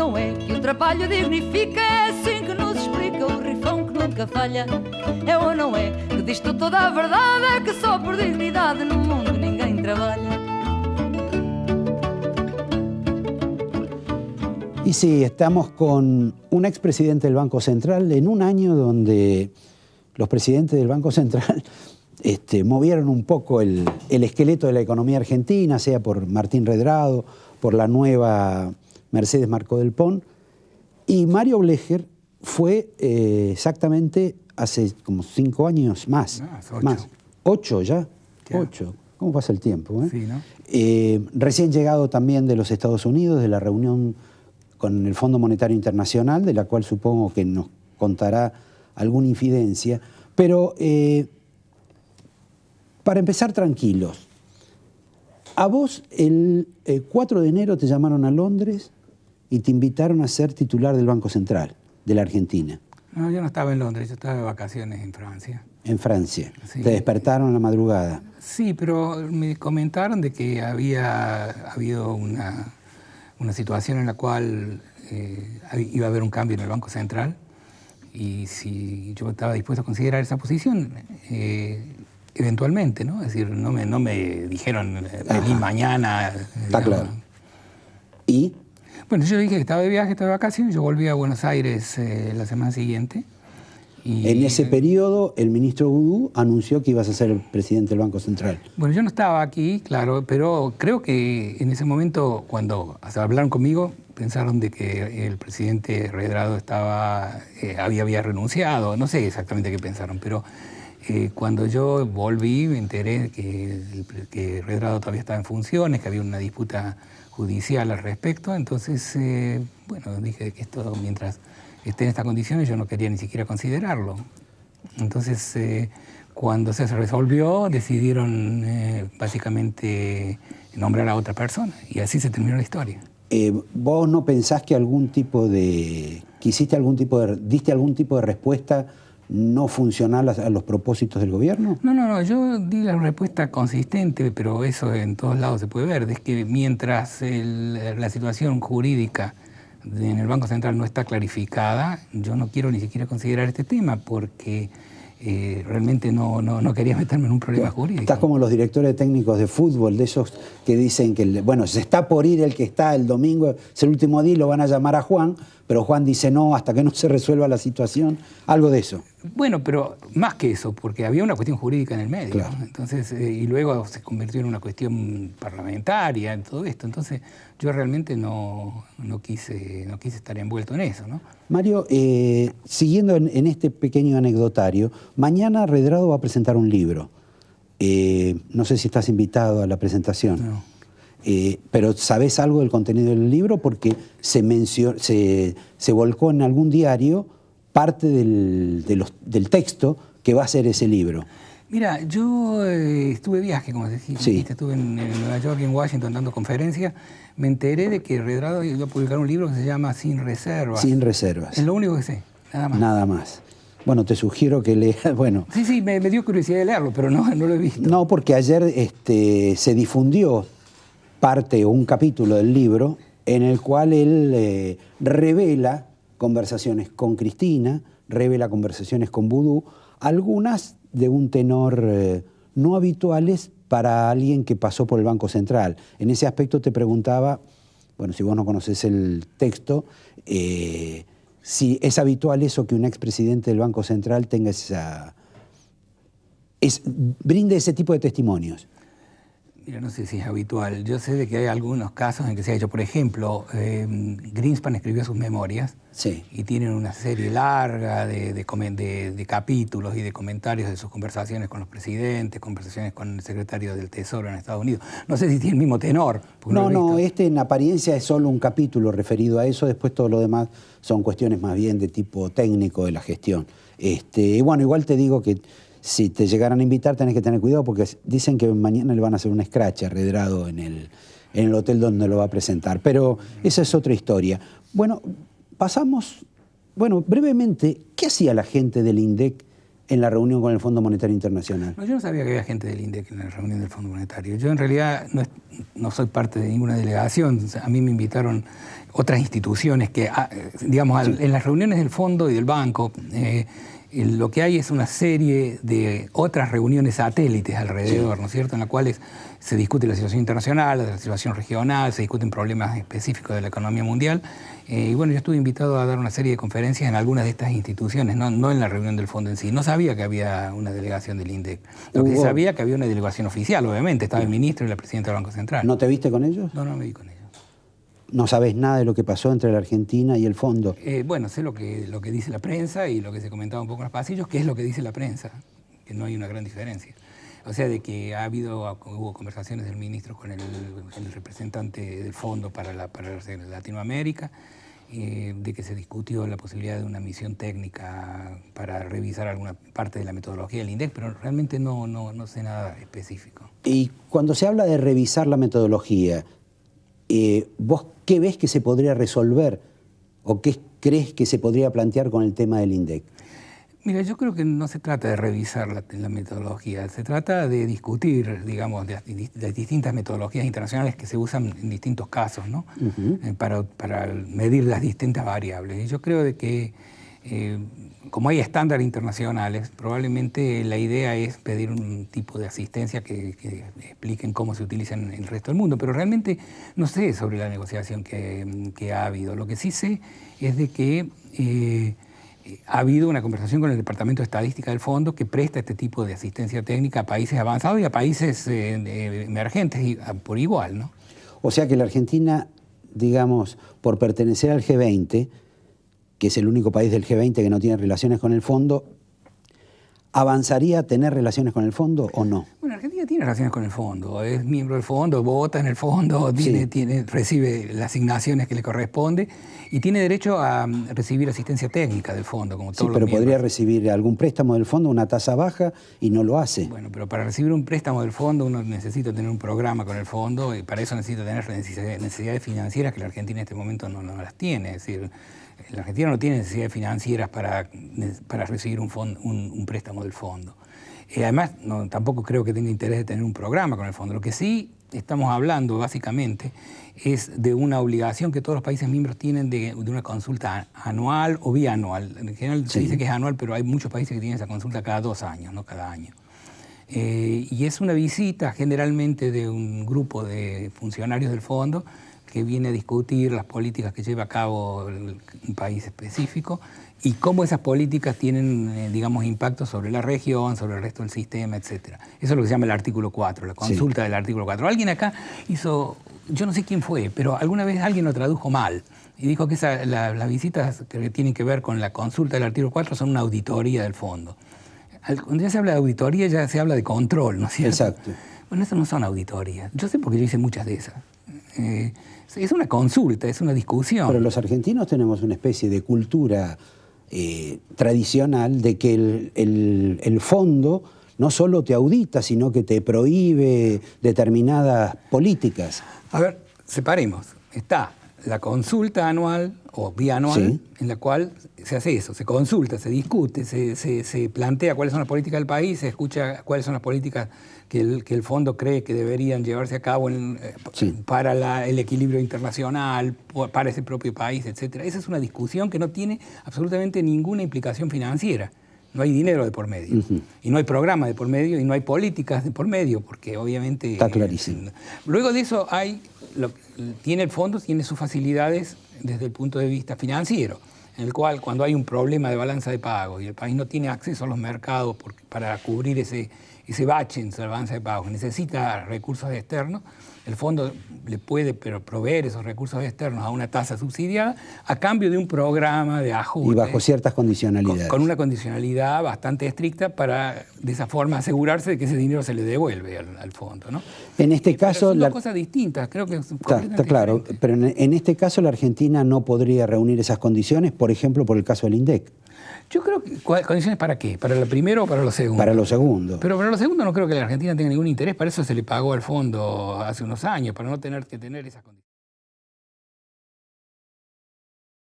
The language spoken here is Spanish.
não é que o trabalho dignifica? É assim que nos explica o rifão que nunca falha. É ou não é que diz-te toda a verdade? É que só por dignidade no mundo ninguém trabalha. Y sí, estamos con un expresidente del Banco Central en un año donde los presidentes del Banco Central movieron un poco el esqueleto de la economía argentina, sea por Martín Redrado, por la nueva Mercedes Marcó del Pon. Y Mario Blecher fue exactamente hace como 5 años más. Más. 8 ya. 8. ¿Cómo pasa el tiempo? Sí, ¿no? Recién llegado también de los Estados Unidos, de la reunión con el Fondo Monetario Internacional, de la cual supongo que nos contará alguna infidencia. Pero para empezar tranquilos, a vos el 4 de enero te llamaron a Londres y te invitaron a ser titular del Banco Central de la Argentina. No, yo no estaba en Londres, yo estaba de vacaciones en Francia. En Francia. Sí. Te despertaron a la madrugada. Sí, pero me comentaron de que había habido una situación en la cual iba a haber un cambio en el Banco Central y si yo estaba dispuesto a considerar esa posición, eventualmente, ¿no? Es decir, no me dijeron, vení mañana. Está claro. ¿Y? Bueno, yo dije que estaba de viaje, estaba de vacaciones, yo volví a Buenos Aires la semana siguiente. Y en ese periodo, el ministro Boudou anunció que ibas a ser el presidente del Banco Central. Bueno, yo no estaba aquí, claro, pero creo que en ese momento, cuando hablaron conmigo, pensaron de que el presidente Redrado había renunciado. No sé exactamente qué pensaron, pero cuando yo volví me enteré que Redrado todavía estaba en funciones, que había una disputa judicial al respecto. Entonces, bueno, dije que esto, mientras esté en estas condiciones, yo no quería ni siquiera considerarlo. Entonces, cuando se resolvió, decidieron básicamente nombrar a otra persona y así se terminó la historia. ¿Vos no pensás que diste algún tipo de respuesta no funcional a los propósitos del gobierno? No, yo di la respuesta consistente, pero eso en todos lados se puede ver. Es que mientras la situación jurídica en el Banco Central no está clarificada, yo no quiero ni siquiera considerar este tema porque realmente no quería meterme en un problema jurídico. Estás como los directores técnicos de fútbol, de esos que dicen que, bueno, se está por ir el que está el domingo, es el último día y lo van a llamar a Juan, pero Juan dice no hasta que no se resuelva la situación, algo de eso. Bueno, pero más que eso, porque había una cuestión jurídica en el medio, claro. Entonces, y luego se convirtió en una cuestión parlamentaria, en todo esto. Entonces, yo realmente no quise estar envuelto en eso, ¿no? Mario, siguiendo en este pequeño anecdotario, mañana Redrado va a presentar un libro. No sé si estás invitado a la presentación. No. Pero ¿sabés algo del contenido del libro? Porque se volcó en algún diario parte del texto que va a ser ese libro. Mira, yo estuve de viaje, como decís, sí. Estuve en Nueva York y en Washington dando conferencias. Me enteré de que Redrado iba a publicar un libro que se llama Sin Reservas. Sin Reservas. Es lo único que sé, nada más. Nada más. Bueno, te sugiero que leas, bueno... Sí, me dio curiosidad de leerlo, pero no lo he visto. No, porque ayer se difundió parte o un capítulo del libro en el cual él revela conversaciones con Cristina, revela conversaciones con Boudou, algunas de un tenor no habituales para alguien que pasó por el Banco Central. En ese aspecto te preguntaba, bueno, si vos no conocés el texto, si es habitual eso que un expresidente del Banco Central tenga brinde ese tipo de testimonios. Mira, no sé si es habitual. Yo sé de que hay algunos casos en que se ha hecho. Por ejemplo, Greenspan escribió sus memorias sí. y tienen una serie larga de capítulos y de comentarios de sus conversaciones con los presidentes, conversaciones con el secretario del Tesoro en Estados Unidos. No sé si tiene el mismo tenor. No, en apariencia es solo un capítulo referido a eso, después todo lo demás son cuestiones más bien de tipo técnico de la gestión. Y bueno, igual te digo que si te llegaran a invitar tenés que tener cuidado porque dicen que mañana le van a hacer un scratch a Redrado en el hotel donde lo va a presentar. Pero esa es otra historia. Bueno, pasamos, brevemente, ¿qué hacía la gente del INDEC en la reunión con el Fondo Monetario Internacional? No, yo no sabía que había gente del INDEC en la reunión del Fondo Monetario. Yo en realidad no soy parte de ninguna delegación. A mí me invitaron otras instituciones que, digamos, sí, en las reuniones del Fondo y del Banco, lo que hay es una serie de otras reuniones satélites alrededor, sí, ¿no es cierto?, en las cuales se discute la situación internacional, la situación regional, se discuten problemas específicos de la economía mundial. Y bueno, yo estuve invitado a dar una serie de conferencias en algunas de estas instituciones, no en la reunión del Fondo en sí. No sabía que había una delegación del INDEC. Lo que sí sabía que había una delegación oficial, obviamente. Estaba el ministro y la presidenta del Banco Central. ¿No te viste con ellos? No me vi con ellos. ¿No sabés nada de lo que pasó entre la Argentina y el Fondo? Bueno, sé lo que dice la prensa y lo que se comentaba un poco en los pasillos, que es lo que dice la prensa, que no hay una gran diferencia. O sea, de que hubo conversaciones del ministro con el representante del Fondo para Latinoamérica, de que se discutió la posibilidad de una misión técnica para revisar alguna parte de la metodología del INDEC, pero realmente no sé nada específico. Y cuando se habla de revisar la metodología, ¿vos qué ves que se podría resolver o qué crees que se podría plantear con el tema del INDEC? Mira, yo creo que no se trata de revisar la metodología, se trata de discutir, digamos, de las distintas metodologías internacionales que se usan en distintos casos, ¿no? Para medir las distintas variables. Y yo creo de que, como hay estándares internacionales, probablemente la idea es pedir un tipo de asistencia que expliquen cómo se utilizan en el resto del mundo, pero realmente no sé sobre la negociación que ha habido. Lo que sí sé es de que ha habido una conversación con el Departamento de Estadística del Fondo que presta este tipo de asistencia técnica a países avanzados y a países emergentes por igual, ¿no? O sea que la Argentina, digamos, por pertenecer al G20, que es el único país del G20 que no tiene relaciones con el Fondo, ¿avanzaría a tener relaciones con el Fondo o no? Bueno, Argentina tiene relaciones con el Fondo, es miembro del Fondo, vota en el Fondo, recibe las asignaciones que le corresponde y tiene derecho a recibir asistencia técnica del Fondo, como todos los miembros. Pero podría recibir algún préstamo del Fondo, una tasa baja, y no lo hace. Bueno, pero para recibir un préstamo del Fondo uno necesita tener un programa con el Fondo y para eso necesita tener necesidades financieras que la Argentina en este momento no las tiene. Es decir, la Argentina no tiene necesidades financieras para recibir un préstamo del Fondo. Además, tampoco creo que tenga interés de tener un programa con el Fondo. Lo que sí estamos hablando, básicamente, es de una obligación que todos los países miembros tienen de una consulta anual o bianual. En general se dice que es anual, pero hay muchos países que tienen esa consulta cada 2 años, no cada año. Y es una visita generalmente de un grupo de funcionarios del Fondo que viene a discutir las políticas que lleva a cabo un país específico y cómo esas políticas tienen, digamos, impacto sobre la región, sobre el resto del sistema, etc. Eso es lo que se llama el artículo 4, la consulta del artículo 4. Alguien acá hizo, yo no sé quién fue, pero alguna vez alguien lo tradujo mal y dijo que las visitas que tienen que ver con la consulta del artículo 4 son una auditoría del Fondo. Cuando ya se habla de auditoría, ya se habla de control, ¿no es cierto? Exacto. Bueno, eso no son auditorías. Yo sé porque yo hice muchas de esas. Es una consulta, es una discusión. Pero los argentinos tenemos una especie de cultura tradicional de que el Fondo no solo te audita, sino que te prohíbe determinadas políticas. A ver, separemos. Está la consulta anual o bianual, en la cual se hace eso, se consulta, se discute, se plantea cuáles son las políticas del país, se escucha cuáles son las políticas que el Fondo cree que deberían llevarse a cabo para el equilibrio internacional, para ese propio país, etc. Esa es una discusión que no tiene absolutamente ninguna implicación financiera. No hay dinero de por medio, y no hay programa de por medio, y no hay políticas de por medio, porque obviamente... Está clarísimo. Luego de eso tiene el Fondo, tiene sus facilidades desde el punto de vista financiero, en el cual cuando hay un problema de balanza de pagos y el país no tiene acceso a los mercados para cubrir ese bache en su balanza de pagos, necesita recursos externos, el Fondo le puede proveer esos recursos externos a una tasa subsidiada a cambio de un programa de ajuste. Y bajo ciertas condicionalidades. Con una condicionalidad bastante estricta para, de esa forma, asegurarse de que ese dinero se le devuelve al Fondo, ¿no? En este caso... Son dos cosas distintas, creo que está claro, pero en este caso la Argentina no podría reunir esas condiciones, por ejemplo, por el caso del INDEC. Yo creo que... ¿Condiciones para qué? ¿Para lo primero o para lo segundo? Para lo segundo. Pero para lo segundo no creo que la Argentina tenga ningún interés, para eso se le pagó al Fondo hace unos años, para no tener que tener esas condiciones.